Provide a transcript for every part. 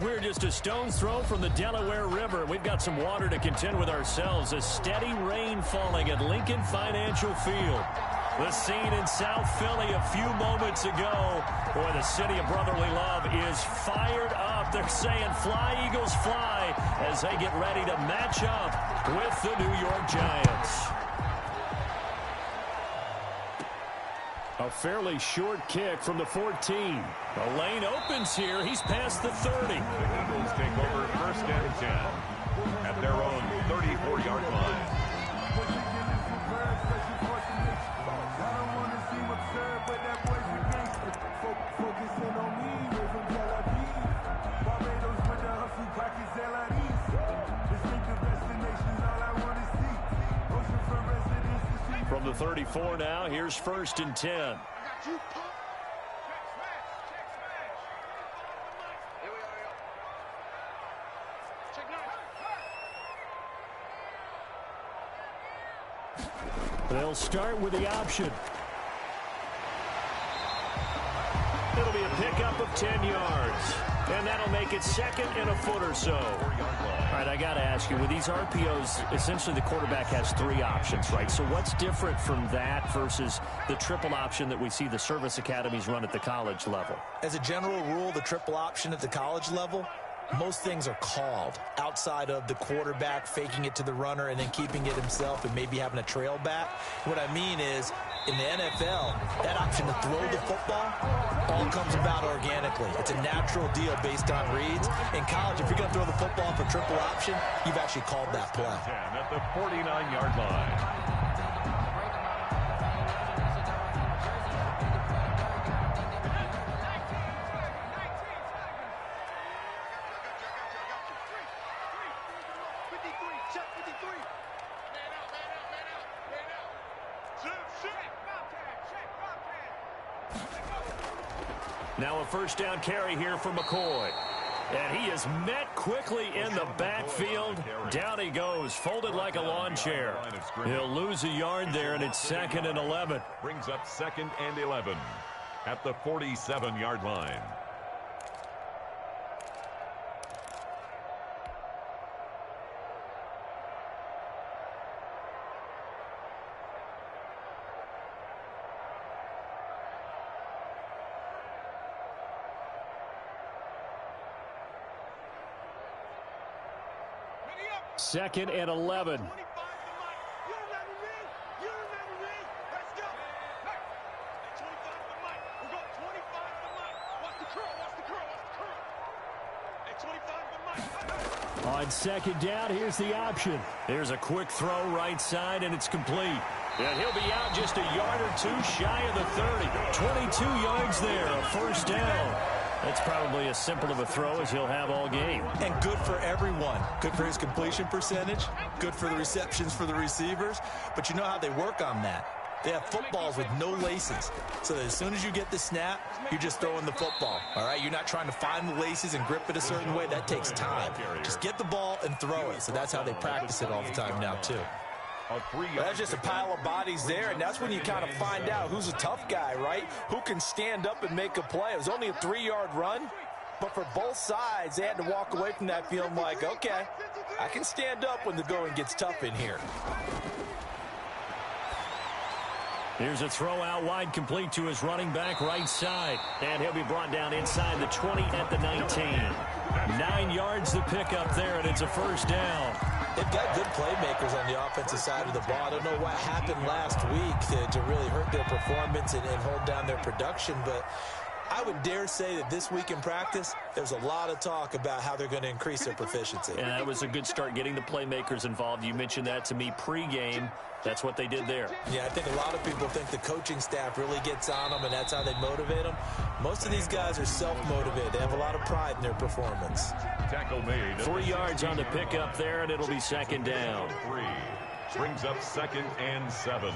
We're just a stone's throw from the Delaware River. We've got some water to contend with ourselves. A steady rain falling at Lincoln Financial Field. The scene in South Philly a few moments ago. Boy, the city of brotherly love is fired up. They're saying, "Fly, Eagles, fly," as they get ready to match up with the New York Giants. A fairly short kick from the 14. The lane opens here. He's past the 30. The Eagles take over first and 10 at their own 34-yard line. From the 34 now, here's first and 10. They'll start with the option. It'll be a pickup of 10 yards. And that'll make it second and a foot or so. All right, I got to ask you, with these RPOs, essentially the quarterback has three options, right? So what's different from that versus the triple option that we see the service academies run at the college level? As a general rule, the triple option at the college level, most things are called outside of the quarterback faking it to the runner and then keeping it himself and maybe having a trail back. What I mean is, in the NFL, that option to throw the football all comes about organically. It's a natural deal based on reads. In college, if you're going to throw the football for triple option, you've actually called that play. At the 49-yard line. Now a first down carry here for McCoy. And he is met quickly in the backfield. Down he goes, folded like a lawn chair. He'll lose a yard there, and it's second and 11. Brings up second and 11 at the 47-yard line. Second and 11. On second down, here's the option. There's a quick throw right side, and it's complete. And he'll be out just a yard or two shy of the 30. 22 yards there, a first down. That's probably as simple of a throw as he'll have all game. And good for everyone. Good for his completion percentage. Good for the receptions for the receivers. But you know how they work on that. They have footballs with no laces. So that as soon as you get the snap, you're just throwing the football. All right? You're not trying to find the laces and grip it a certain way. That takes time. Just get the ball and throw it. So that's how they practice it all the time now, too. That's just a pile of bodies there, and that's when you kind of find out who's a tough guy, right? Who can stand up and make a play. It was only a 3-yard run, but for both sides, they had to walk away from that feeling like, okay, I can stand up when the going gets tough in here. Here's a throw out wide, complete to his running back right side. And he'll be brought down inside the 20 at the 19. 9 yards the pickup there, and it's a first down. They've got good playmakers on the offensive side of the ball. I don't know what happened last week to really hurt their performance and hold down their production, but I would dare say that this week in practice, there's a lot of talk about how they're going to increase their proficiency. And that was a good start, getting the playmakers involved. You mentioned that to me pregame. That's what they did there. Yeah, I think a lot of people think the coaching staff really gets on them, and that's how they motivate them. Most of these guys are self-motivated. They have a lot of pride in their performance. Tackle made. 3 yards on the pickup there, and it'll be second down. 3 brings up second and 7.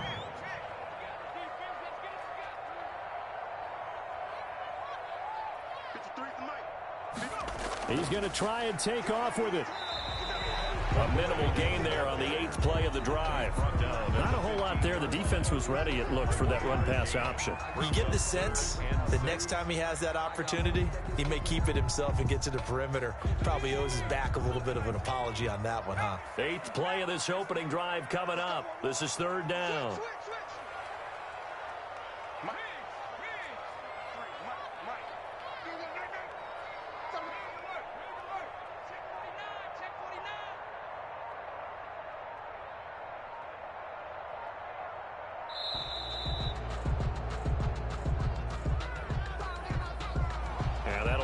He's going to try and take off with it. A minimal gain there on the 8th play of the drive. Not a whole lot there. The defense was ready, it looked, for that run-pass option. You get the sense that next time he has that opportunity, he may keep it himself and get to the perimeter. Probably owes his back a little bit of an apology on that one, huh? 8th play of this opening drive coming up. This is 3rd down.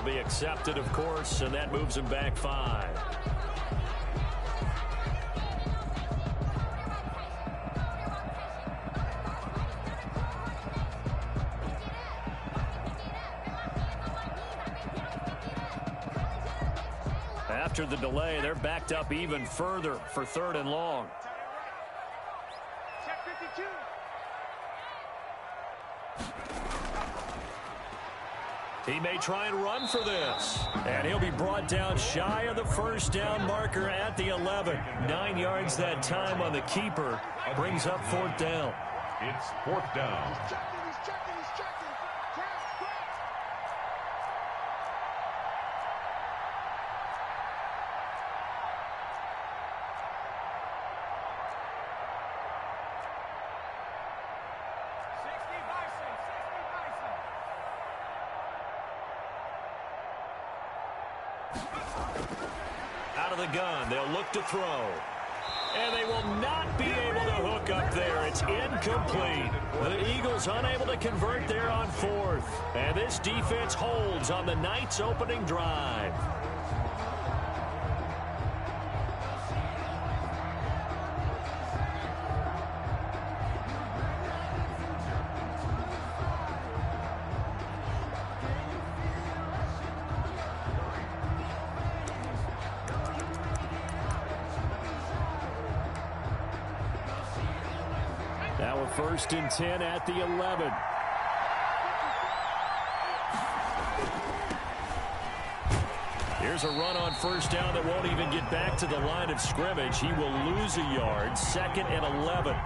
Be accepted, of course, and that moves him back 5. After the delay, they're backed up even further for 3rd and long. He may try and run for this. And he'll be brought down shy of the 1st down marker at the 11. 9 yards that time on the keeper. Brings up 4th down. It's 4th down. Out of the gun, they'll look to throw. And they will not be able to hook up there. It's incomplete. The Eagles unable to convert there on 4th. And this defense holds on the night's opening drive. Now a 1st and 10 at the 11. Here's a run on 1st down that won't even get back to the line of scrimmage. He will lose a yard. 2nd and 11.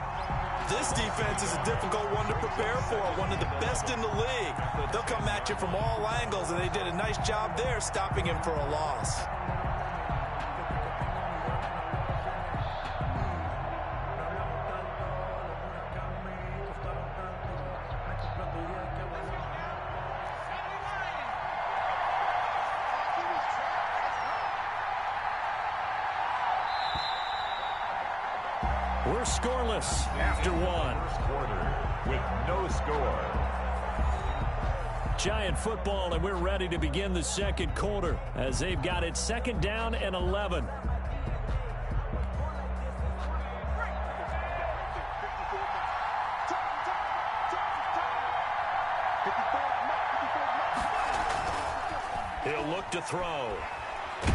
This defense is a difficult one to prepare for. One of the best in the league. They'll come at you from all angles, and they did a nice job there stopping him for a loss. We're scoreless after 1. First quarter with no score. Giant football, and we're ready to begin the 2nd quarter as they've got it 2nd down and 11. He'll look to throw.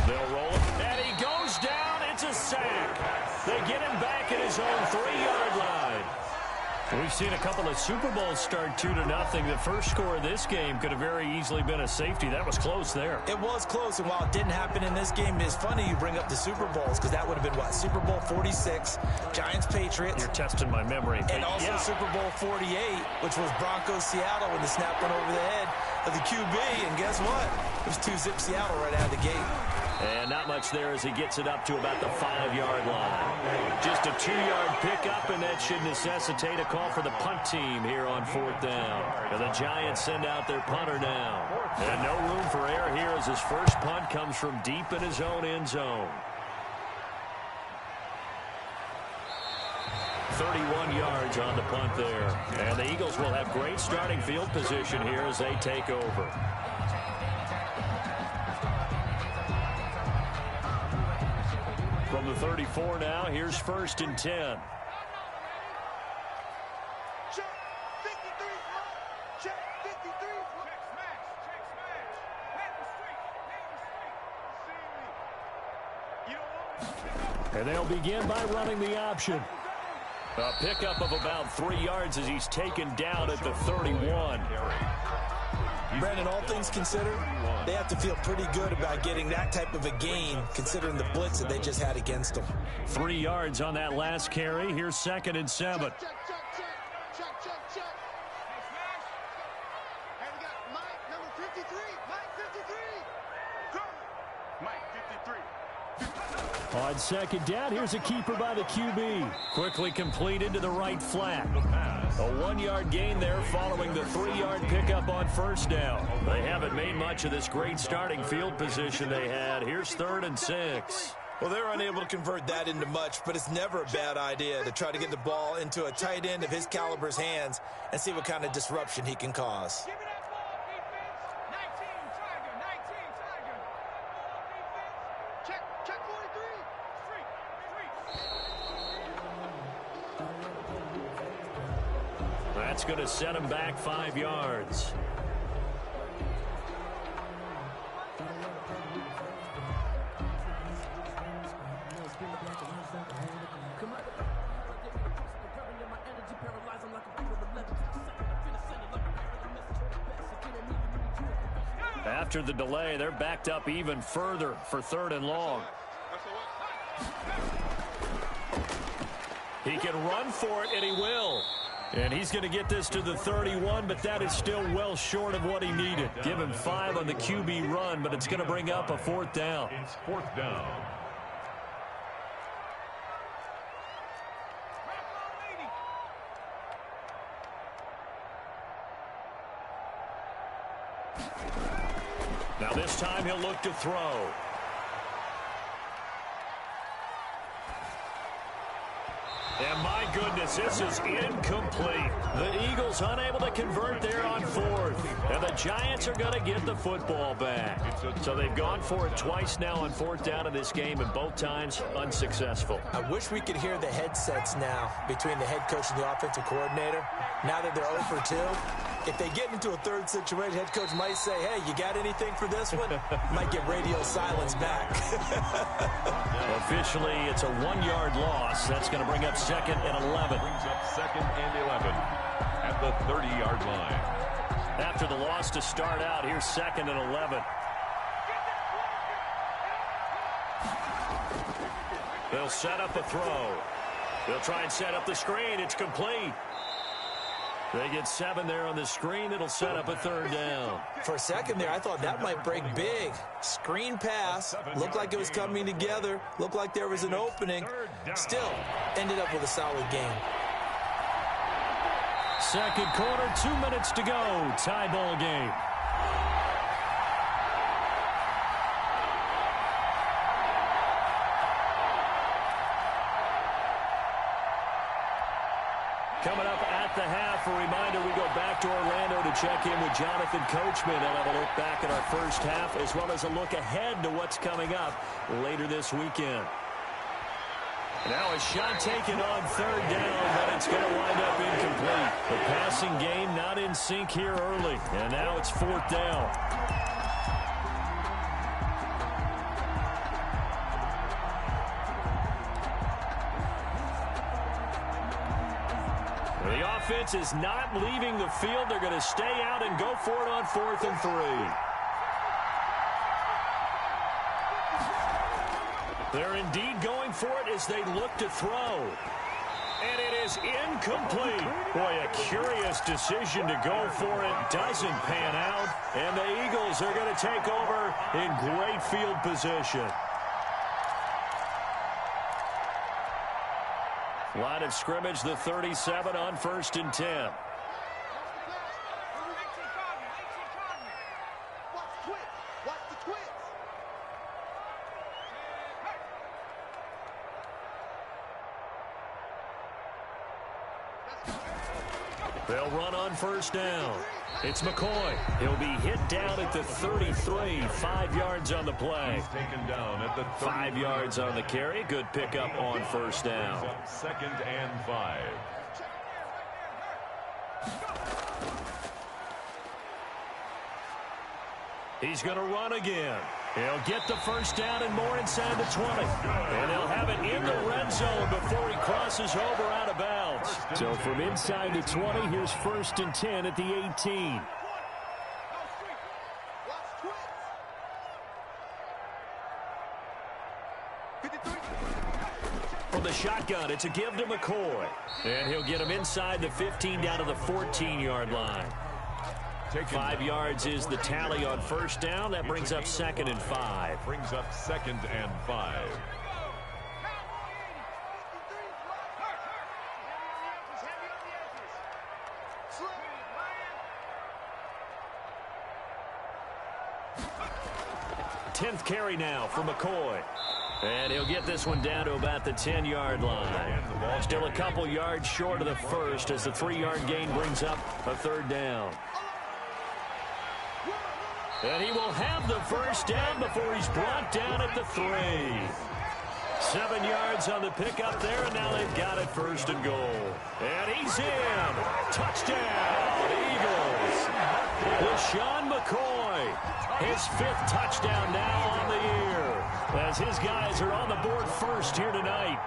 They'll roll it, and he goes down. It's a sack. They get him back at his own 3-yard line. We've seen a couple of Super Bowls start 2-0. The first score of this game could have very easily been a safety. That was close there. It was close, and while it didn't happen in this game, it's funny you bring up the Super Bowls because that would have been, what, Super Bowl 46, Giants-Patriots. You're testing my memory. And also yeah. Super Bowl 48, which was Broncos-Seattle when the snap went over the head of the QB, and guess what? It was 2-zip Seattle right out of the gate. And not much there as he gets it up to about the 5-yard line. Just a 2-yard pickup, and that should necessitate a call for the punt team here on 4th down. And the Giants send out their punter now. And no room for error here as his first punt comes from deep in his own end zone. 31 yards on the punt there. And the Eagles will have great starting field position here as they take over. From the 34 now, here's 1st and 10. And they'll begin by running the option. A pickup of about 3 yards as he's taken down at the 31. Brandon, all things considered, they have to feel pretty good about getting that type of a gain, considering the blitz that they just had against them. 3 yards on that last carry. Here's 2nd and 7. On 2nd down, here's a keeper by the QB. Quickly completed to the right flat. A 1-yard gain there following the 3-yard pickup on 1st down. They haven't made much of this great starting field position they had. Here's 3rd and 6. Well, they're unable to convert that into much, but it's never a bad idea to try to get the ball into a tight end of his caliber's hands and see what kind of disruption he can cause. That's going to set him back 5 yards. After the delay, they're backed up even further for 3rd and long. He can run for it, and he will. And he's going to get this to the 31, but that is still well short of what he needed. Give him 5 on the QB run, but it's going to bring up a 4th down. It's 4th down. Now this time he'll look to throw. And my goodness, this is incomplete. The Eagles unable to convert there on 4th. And the Giants are going to get the football back. So they've gone for it twice now on 4th down in this game, and both times unsuccessful. I wish we could hear the headsets now between the head coach and the offensive coordinator. Now that they're 0 for 2, if they get into a 3rd situation, head coach might say, hey, you got anything for this one? Might get radio silence back. Officially, it's a 1-yard loss. That's going to bring up 2nd and 11. Brings up 2nd and 11 at the 30-yard line. After the loss to start out, here's 2nd and 11. They'll set up a throw. They'll try and set up the screen. It's complete. They get 7 there on the screen. It'll set up a 3rd down. For a second there, I thought that might break big. Screen pass. Looked like it was coming together. Looked like there was an opening. Still, ended up with a solid game. 2nd quarter, 2 minutes to go. Tie ball game. Coming up at the half, a reminder, we go back to Orlando to check in with Jonathan Coachman and have a look back at our first half, as well as a look ahead to what's coming up later this weekend. Now a shot taken on 3rd down, but it's going to wind up incomplete. The passing game not in sync here early, and now it's 4th down. The offense is not leaving the field. They're going to stay out and go for it on 4th and 3. They're indeed going for it as they look to throw. And it is incomplete. Boy, a curious decision to go for it. Doesn't pan out. And the Eagles are going to take over in great field position. Line of scrimmage, the 37 on 1st and 10. They'll run on 1st down. It's McCoy. He'll be hit down at the 33. 5 yards on the play. He's taken down at the 5 yards on the carry. Good pickup on 1st down. 2nd and 5. He's going to run again. He'll get the 1st down and more inside the 20. And he'll have it in the red zone before he crosses over out of bounds. So from inside the 20, here's 1st and 10 at the 18. From the shotgun, it's a give to McCoy. And he'll get him inside the 15 down to the 14-yard line. 5 yards is the tally on first down. That brings up 2nd and 5. Brings up 2nd and 5. Tenth carry now for McCoy. And he'll get this one down to about the 10-yard line. Still a couple yards short of the first as the 3-yard gain brings up a 3rd down. And he will have the first down before he's brought down at the 3. 7 yards on the pickup there, and now they've got it 1st and goal. And he's in. Touchdown, Eagles. LaShawn McCoy, his 5th touchdown now on the year, as his guys are on the board first here tonight.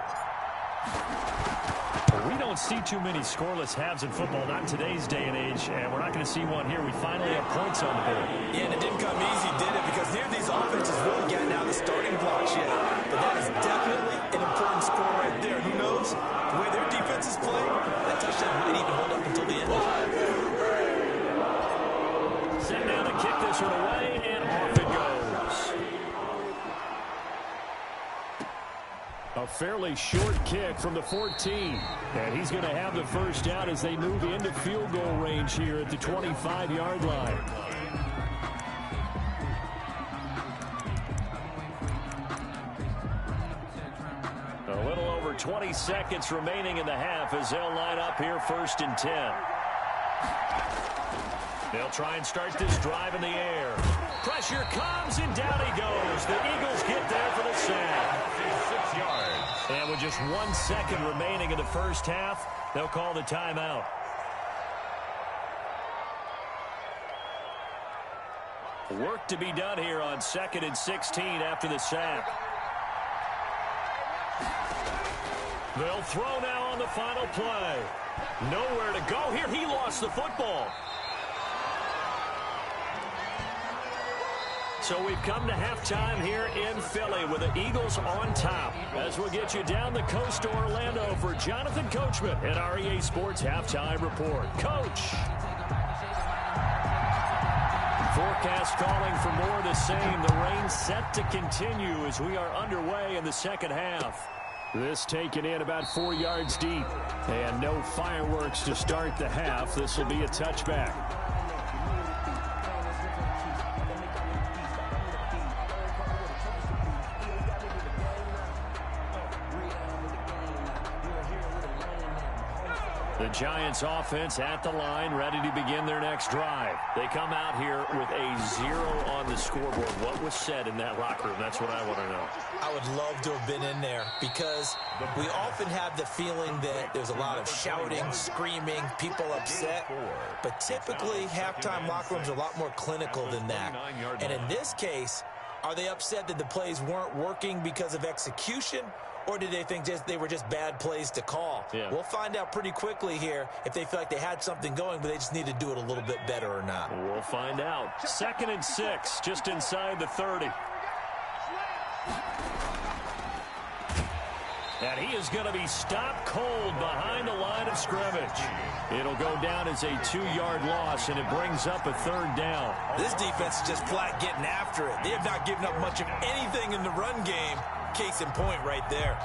We don't see too many scoreless halves in football, not in today's day and age, and we're not going to see one here. We finally have points on the board. Yeah, and it didn't come easy, did it? Because neither of these offenses really getting out of the starting blocks yet. But that is definitely an important score right there. Who knows? The way their defenses play, that touchdown might even hold up until the end. Set down to kick this one away, and off it goes. A fairly short kick from the 14. And he's going to have the first down as they move into field goal range here at the 25-yard line. A little over 20 seconds remaining in the half as they'll line up here 1st and 10. They'll try and start this drive in the air. Pressure comes, and down he goes. The Eagles get there for the sack. 6 yards. And with just 1 second remaining in the first half, they'll call the timeout. Work to be done here on 2nd and 16 after the sack. They'll throw now on the final play. Nowhere to go here. He lost the football. So we've come to halftime here in Philly with the Eagles on top. As we'll get you down the coast to Orlando for Jonathan Coachman at our EA Sports Halftime Report. Coach. Forecast calling for more of the same. The rain set to continue as we are underway in the second half. This taken in about 4 yards deep. And no fireworks to start the half. This will be a touchback. The Giants offense at the line, ready to begin their next drive. They come out here with a 0 on the scoreboard. What was said in that locker room? That's what I want to know. I would love to have been in there because we often have the feeling that there's a lot of shouting, screaming, people upset. But typically, halftime locker rooms are a lot more clinical than that. And in this case, are they upset that the plays weren't working because of execution? Or did they think they were just bad plays to call? Yeah. We'll find out pretty quickly here if they feel like they had something going, but they just need to do it a little bit better or not. We'll find out. 2nd and 6, just inside the 30. And he is going to be stopped cold behind the line of scrimmage. It'll go down as a 2-yard loss, and it brings up a 3rd down. This defense is just flat getting after it. They have not given up much of anything in the run game. Case in point right there.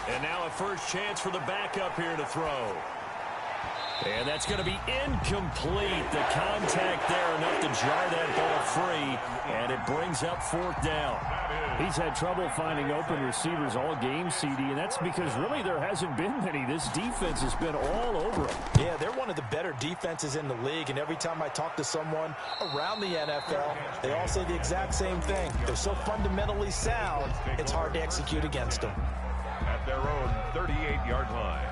And now a first chance for the backup here to throw. And that's going to be incomplete. The contact there enough to jar that ball free, and it brings up 4th down. He's had trouble finding open receivers all game, CD, and that's because really there hasn't been many. This defense has been all over him. Yeah, they're one of the better defenses in the league, and every time I talk to someone around the NFL, they all say the exact same thing. They're so fundamentally sound, it's hard to execute against them. At their own 38-yard line.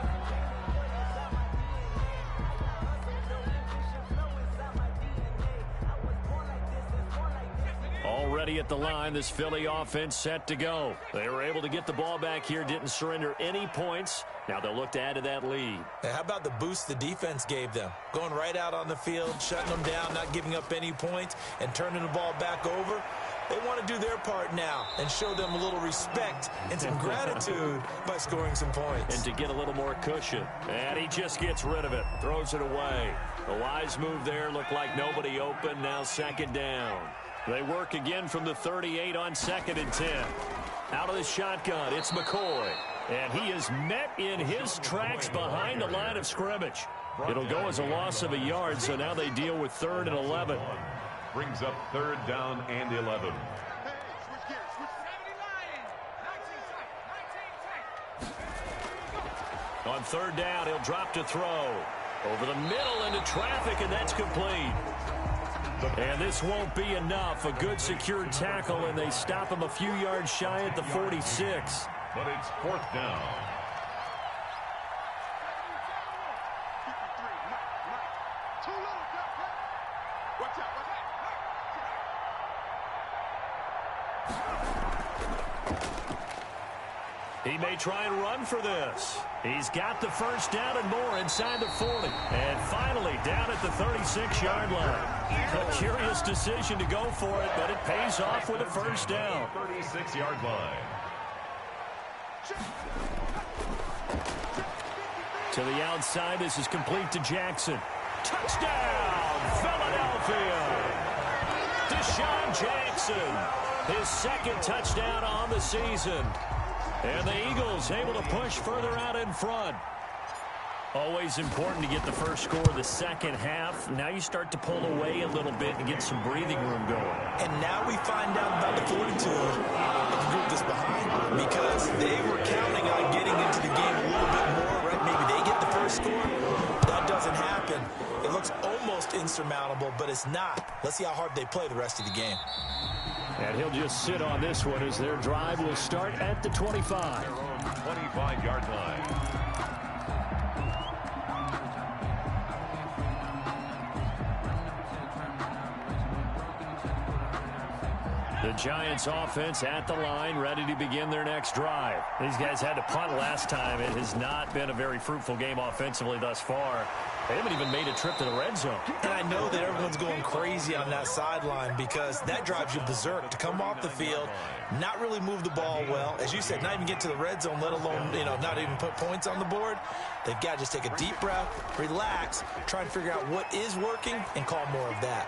ready at the line. This Philly offense set to go. They were able to get the ball back here, didn't surrender any points. Now they'll look to add to that lead. Hey, how about the boost the defense gave them? Going right out on the field, shutting them down, not giving up any points, and turning the ball back over. They want to do their part now and show them a little respect and some gratitude by scoring some points. And to get a little more cushion. And he just gets rid of it, throws it away. A wise move there, looked like nobody open, now second down. They work again from the 38 on 2nd and 10. Out of the shotgun, it's McCoy. And he is met in his tracks behind the line of scrimmage. It'll go as a loss of a yard, so now they deal with 3rd and 11. Brings up 3rd down and 11. On 3rd down, he'll drop to throw. Over the middle into traffic, and that's complete. And this won't be enough. A good secure tackle, and they stop him a few yards shy at the 46. But it's 4th down. He may try and run for this. He's got the first down and more inside the 40. And finally down at the 36-yard line. A curious decision to go for it, but it pays off with a first down. 36-yard line. To the outside, this is complete to Jackson. Touchdown, Philadelphia! Deshaun Jackson, his 2nd touchdown on the season. And the Eagles able to push further out in front. Always important to get the first score of the second half. Now you start to pull away a little bit and get some breathing room going. And now we find out about the 42 of the group that's behind, because they were counting on getting into the game a little bit more, right? Maybe they get the first score. That doesn't happen. It looks almost insurmountable, but it's not. Let's see how hard they play the rest of the game. And he'll just sit on this one as their drive will start at the 25. 25-yard line. The Giants offense at the line, ready to begin their next drive. These guys had to punt last time. It has not been a very fruitful game offensively thus far. They haven't even made a trip to the red zone. And I know that everyone's going crazy on that sideline, because that drives you berserk to come off the field, not really move the ball well. As you said, not even get to the red zone, let alone, not even put points on the board. They've got to just take a deep breath, relax, try and figure out what is working, and call more of that.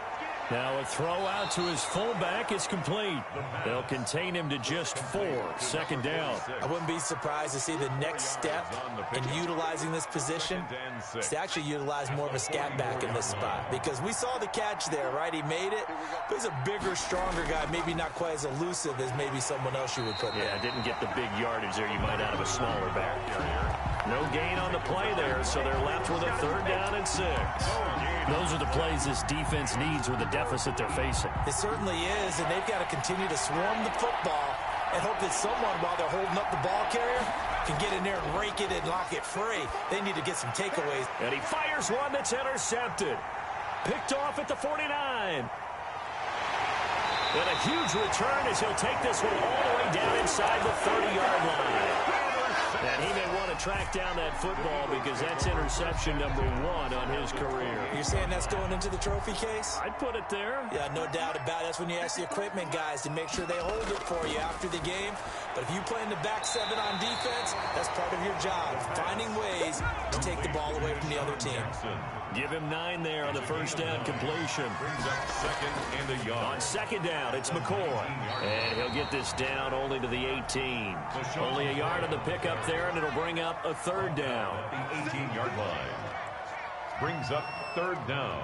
Now a throw out to his fullback is complete. They'll contain him to just 4. 2nd down. I wouldn't be surprised to see the next step in utilizing this position is to actually utilize more of a scat back in this spot, because we saw the catch there, right? He made it, but he's a bigger, stronger guy, maybe not quite as elusive as maybe someone else you would put there. Yeah, didn't get the big yardage there you might out of a smaller back. No gain on the play there, so they're left with a 3rd down and 6. Those are the plays this defense needs with the deficit they're facing. It certainly is, and they've got to continue to swarm the football and hope that someone, while they're holding up the ball carrier, can get in there and rake it and lock it free. They need to get some takeaways. And he fires one that's intercepted. Picked off at the 49. And a huge return as he'll take this one all the way down inside the 30-yard line. And he may want to track down that football, because that's interception number 1 on his career. You're saying that's going into the trophy case? I'd put it there. Yeah, no doubt about it. That's when you ask the equipment guys to make sure they hold it for you after the game. But if you play in the back 7 on defense, that's part of your job, finding ways to take the ball away from the other team. Give him 9 there on the first down completion. Brings up 2nd and a yard. On 2nd down, it's McCoy. And he'll get this down only to the 18. Only a yard on the pickup there, and it'll bring up a 3rd down. The 18-yard line. Brings up 3rd down.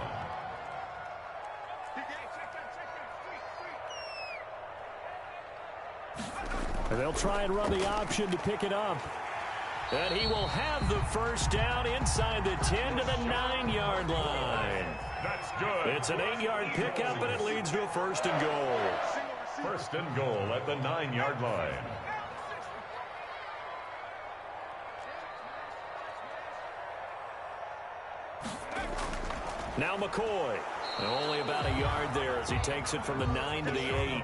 And they'll try and run the option to pick it up. And he will have the first down inside the 10 to the 9-yard line. That's good. It's an 8-yard pickup, and it leads to a 1st and goal. 1st and goal at the 9-yard line. Now McCoy. Only about a yard there as he takes it from the 9 to the 8.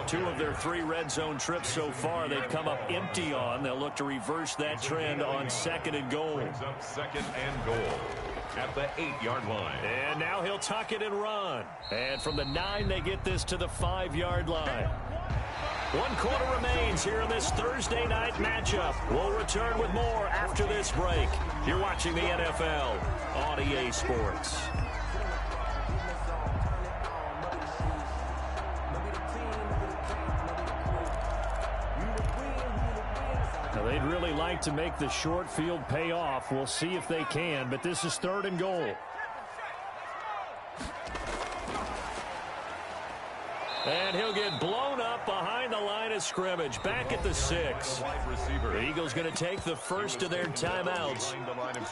2 of their 3 red zone trips so far they've come up empty on. They'll look to reverse that trend on 2nd and goal. Brings up 2nd and goal at the 8-yard line. And now he'll tuck it and run. And from the 9, they get this to the 5-yard line. 1 quarter remains here in this Thursday night matchup. We'll return with more after this break. You're watching the NFL on EA Sports. Now, they'd really like to make the short field pay off. We'll see if they can, but this is 3rd and goal. And he'll get blown up behind the line of scrimmage, back at the 6. The Eagles going to take the first of their timeouts.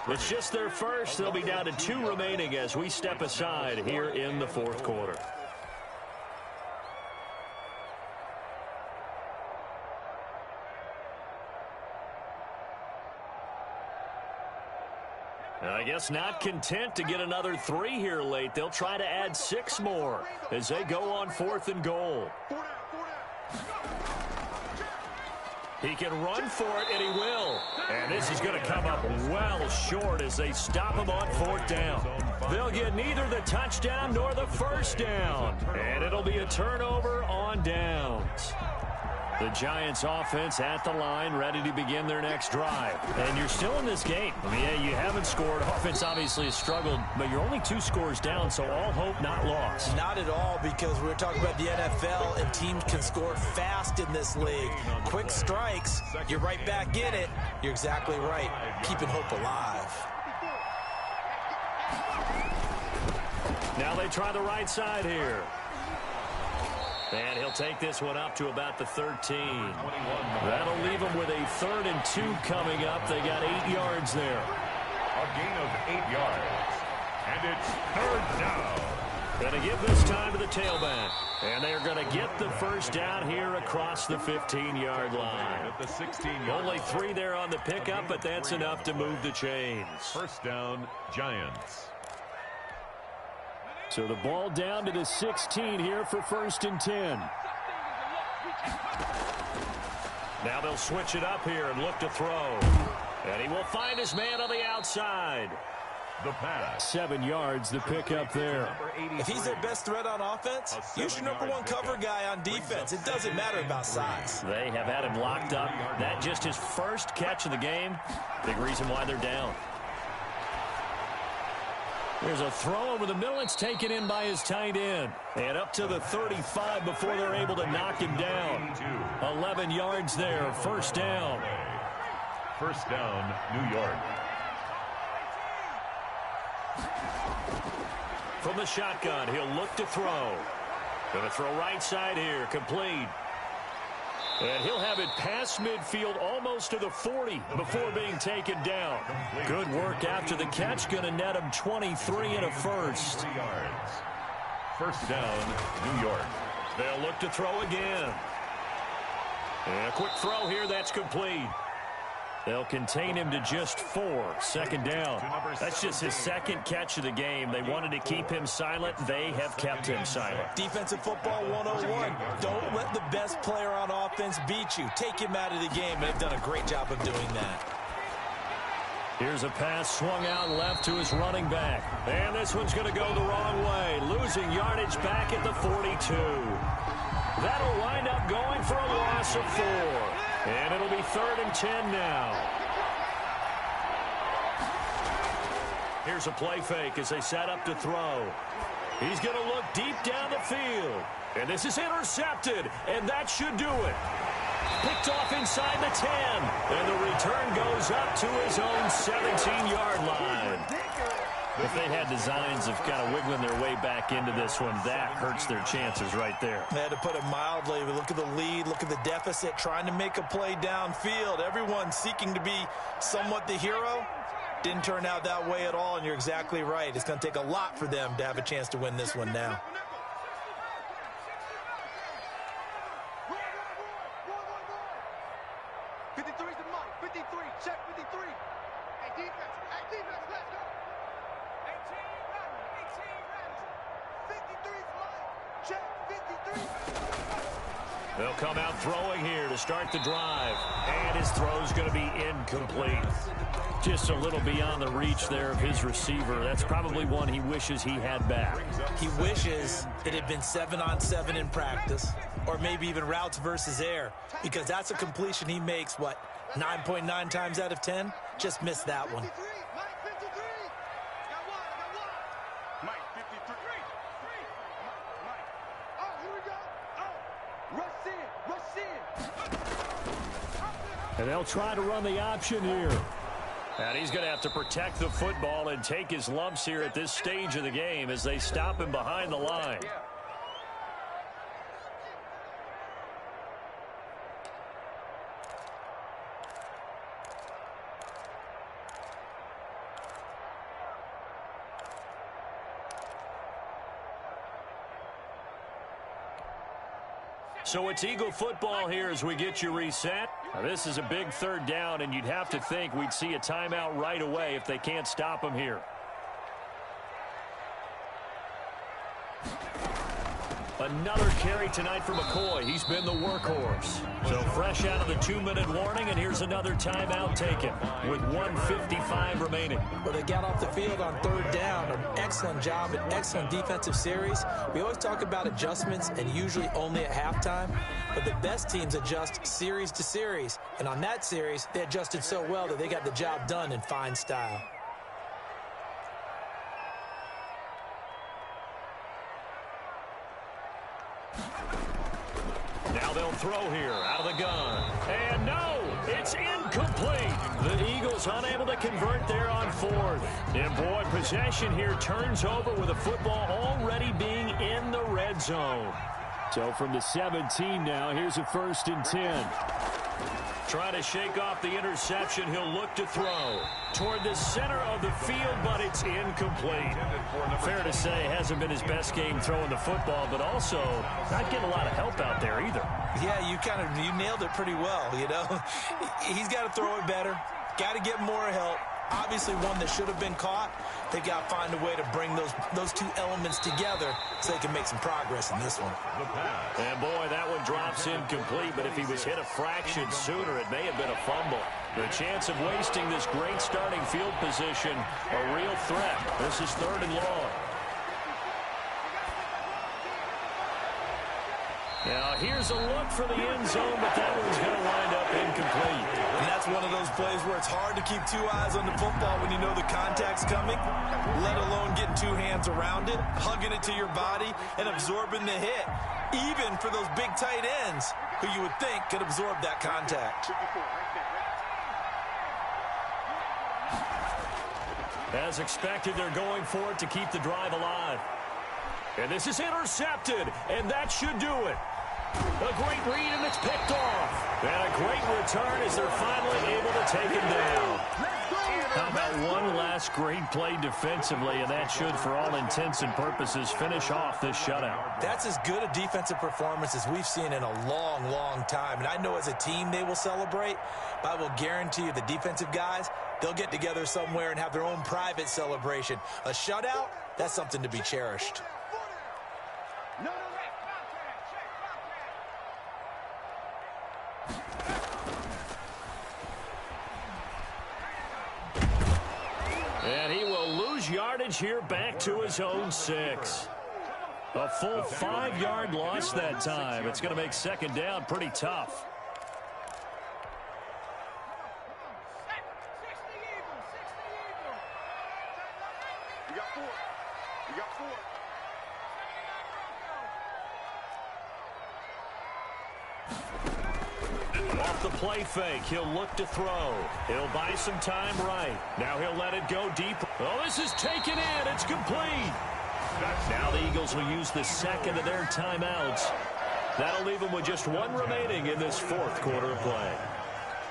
It's just their first. They'll be down to 2 remaining as we step aside here in the 4th quarter. I guess not content to get another 3 here late. They'll try to add 6 more as they go on 4th and goal. He can run for it, and he will. And this is going to come up well short as they stop him on 4th down. They'll get neither the touchdown nor the first down. And it'll be a turnover on downs. The Giants offense at the line, ready to begin their next drive. And you're still in this game. I mean, yeah, you haven't scored. Offense obviously has struggled, but you're only 2 scores down, so all hope not lost. Not at all, because we're talking about the NFL, and teams can score fast in this league. Quick strikes, you're right back in it. You're exactly right. Keeping hope alive. Now they try the right side here. And he'll take this one up to about the 13. That'll leave him with a 3rd and 2 coming up. They got 8 yards there. A gain of 8 yards. And it's 3rd down. Going to give this time to the tailback. And they're going to get the first down here across the 15-yard line. At the 16-yard Only 3 there on the pickup, but that's enough to move the chains. First down, Giants. So the ball down to the 16 here for 1st and 10. Now they'll switch it up here and look to throw. And he will find his man on the outside. The pass. 7 yards, the pickup there. If he's their best threat on offense, use your #1 cover guy on defense. It doesn't matter about size. They have had him locked up. That just his first catch of the game. Big reason why they're down. There's a throw over the middle. It's taken in by his tight end. And up to the 35 before they're able to knock him down. 11 yards there. First down. First down, New York. From the shotgun, he'll look to throw. Going to throw right side here. Complete. And he'll have it past midfield almost to the 40 before being taken down. Good work after the catch. Going to net him 23 and a first. 3 yards. First down, New York. They'll look to throw again. And a quick throw here. That's complete. They'll contain him to just 4. Second down. That's just his second catch of the game. They wanted to keep him silent. They have kept him silent. Defensive football 101. Don't let the best player on offense beat you. Take him out of the game, and they've done a great job of doing that. Here's a pass swung out left to his running back. And this one's going to go the wrong way. Losing yardage back at the 42. That'll wind up going for a loss of 4. And it'll be 3rd and 10 now. Here's a play fake as they set up to throw. He's going to look deep down the field. And this is intercepted. And that should do it. Picked off inside the 10. And the return goes up to his own 17-yard line. If they had designs of kind of wiggling their way back into this one, that hurts their chances right there. They had to put it mildly. Look at the lead. Look at the deficit. Trying to make a play downfield. Everyone seeking to be somewhat the hero. Didn't turn out that way at all, and you're exactly right. It's going to take a lot for them to have a chance to win this one now. They'll come out throwing here to start the drive. And his throw's going to be incomplete. Just a little beyond the reach there of his receiver. That's probably one he wishes he had back. He wishes it had been 7-on-7 in practice, or maybe even routes versus air, because that's a completion he makes, 9.9 times out of 10? Just missed that one. And they'll try to run the option here. And he's going to have to protect the football and take his lumps here at this stage of the game as they stop him behind the line. So it's Eagle football here as we get you reset. Now this is a big third down, and you'd have to think we'd see a timeout right away if they can't stop him here. Another carry tonight for McCoy. He's been the workhorse. So fresh out of the 2-minute warning, and here's another timeout taken with 1:55 remaining. Well, they got off the field on third down. An excellent job, an excellent defensive series. We always talk about adjustments, and usually only at halftime. But the best teams adjust series to series. And on that series, they adjusted so well that they got the job done in fine style. Now they'll throw here out of the gun. And no, it's incomplete. The Eagles unable to convert there on fourth. And boy, possession here turns over with the football already being in the red zone. So from the 17 now, here's a 1st and 10. Trying to shake off the interception, he'll look to throw toward the center of the field, but it's incomplete. Fair to say, hasn't been his best game throwing the football, but also not getting a lot of help out there either. Yeah, you nailed it pretty well, you know. He's got to throw it better, got to get more help. Obviously one that should have been caught. They've got to find a way to bring those two elements together so they can make some progress in this one. And boy, that one drops incomplete, but if he was hit a fraction sooner, it may have been a fumble. The chance of wasting this great starting field position, a real threat. This is 3rd and long. Now, here's a look for the end zone, but that one's going to wind up incomplete. And that's one of those plays where it's hard to keep 2 eyes on the football when you know the contact's coming, let alone getting 2 hands around it, hugging it to your body, and absorbing the hit, even for those big tight ends who you would think could absorb that contact. As expected, they're going for it to keep the drive alive. And this is intercepted, and that should do it. A great read, and it's picked off. And a great return as they're finally able to take him down. How about one last great play defensively, and that should, for all intents and purposes, finish off this shutout. That's as good a defensive performance as we've seen in a long, long time. And I know as a team they will celebrate, but I will guarantee you the defensive guys, they'll get together somewhere and have their own private celebration. A shutout, that's something to be cherished. And he will lose yardage here back to his own 6. A full 5-yard loss that time. It's going to make 2nd down pretty tough. You got 4. You got 4. Off the play fake, he'll look to throw. He'll buy some time right. Now he'll let it go deep. Oh, this is taken in. It's complete. Now the Eagles will use the 2nd of their timeouts. That'll leave them with just 1 remaining in this 4th quarter of play.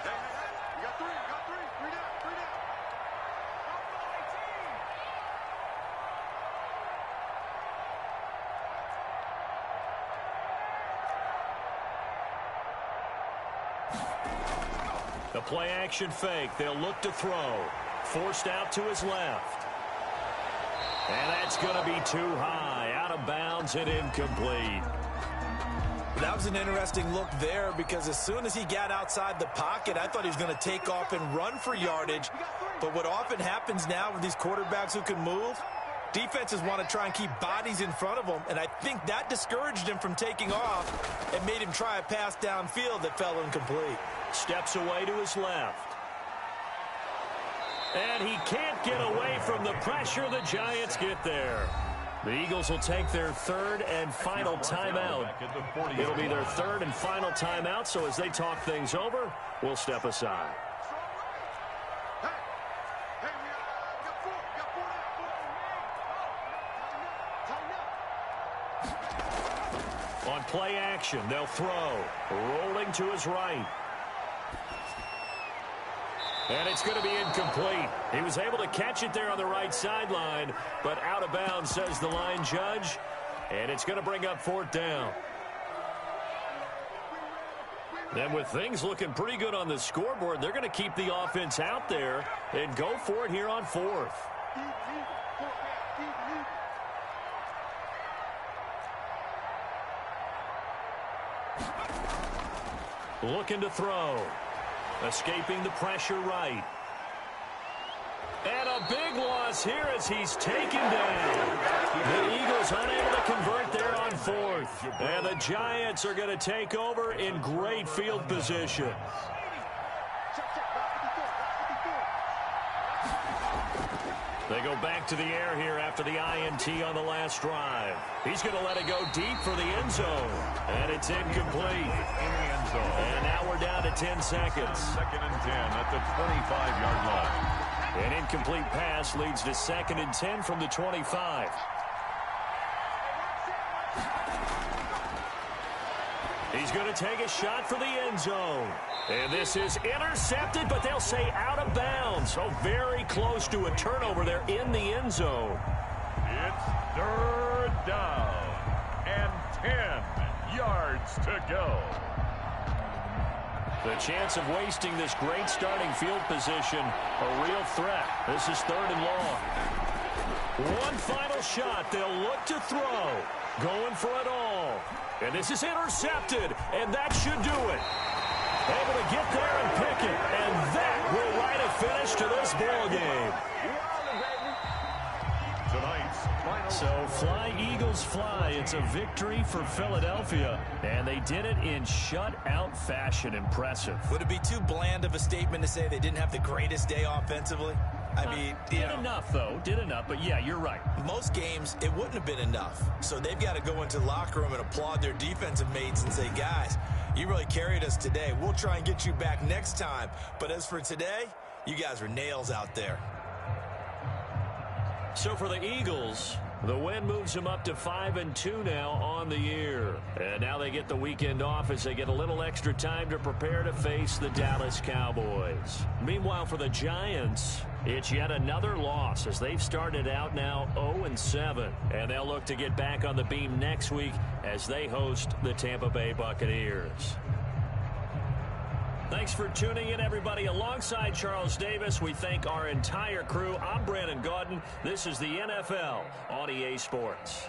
You got 3. You got 3. 3 down. 3 down. The play action fake. They'll look to throw. Forced out to his left. And that's going to be too high, out of bounds and incomplete. That was an interesting look there because as soon as he got outside the pocket, I thought he was going to take off and run for yardage. But what often happens now with these quarterbacks who can move, defenses want to try and keep bodies in front of them, and I think that discouraged him from taking off and made him try a pass downfield that fell incomplete. Steps away to his left. And he can't get away from the pressure. The Giants get there. The Eagles will take their third and final timeout. It'll be their third and final timeout, so as they talk things over, we'll step aside. On play action, they'll throw. Rolling to his right. And it's going to be incomplete. He was able to catch it there on the right sideline, but out of bounds, says the line judge. And it's going to bring up fourth down. Then with things looking pretty good on the scoreboard, they're going to keep the offense out there and go for it here on fourth. Looking to throw. Escaping the pressure right. And a big loss here as he's taken down. The Eagles unable to convert there on fourth. And the Giants are going to take over in great field position. They go back to the air here after the INT on the last drive. He's going to let it go deep for the end zone. And it's incomplete. And now we're down to 10 seconds. Second and 10 at the 25-yard line. An incomplete pass leads to second and 10 from the 25. He's going to take a shot for the end zone. And this is intercepted, but they'll say out of bounds. So very close to a turnover there in the end zone. It's third down and 10 yards to go. The chance of wasting this great starting field position, a real threat. This is third and long. One final shot. They'll look to throw. Going for it all. And this is intercepted, and that should do it. Able to get there and pick it, and that will write a finish to this ball game. So fly, Eagles, fly. It's a victory for Philadelphia, and they did it in shutout fashion. Impressive. Would it be too bland of a statement to say they didn't have the greatest day offensively? I mean, did enough, though. Did enough, but yeah, you're right. Most games, it wouldn't have been enough. So they've got to go into the locker room and applaud their defensive mates and say, guys, you really carried us today. We'll try and get you back next time. But as for today, you guys were nails out there. So for the Eagles, the win moves them up to 5-2 now on the year. And now they get the weekend off as they get a little extra time to prepare to face the Dallas Cowboys. Meanwhile, for the Giants, it's yet another loss as they've started out now 0-7. And they'll look to get back on the beam next week as they host the Tampa Bay Buccaneers. Thanks for tuning in, everybody. Alongside Charles Davis, we thank our entire crew. I'm Brandon Gaudin. This is the NFL on EA Sports.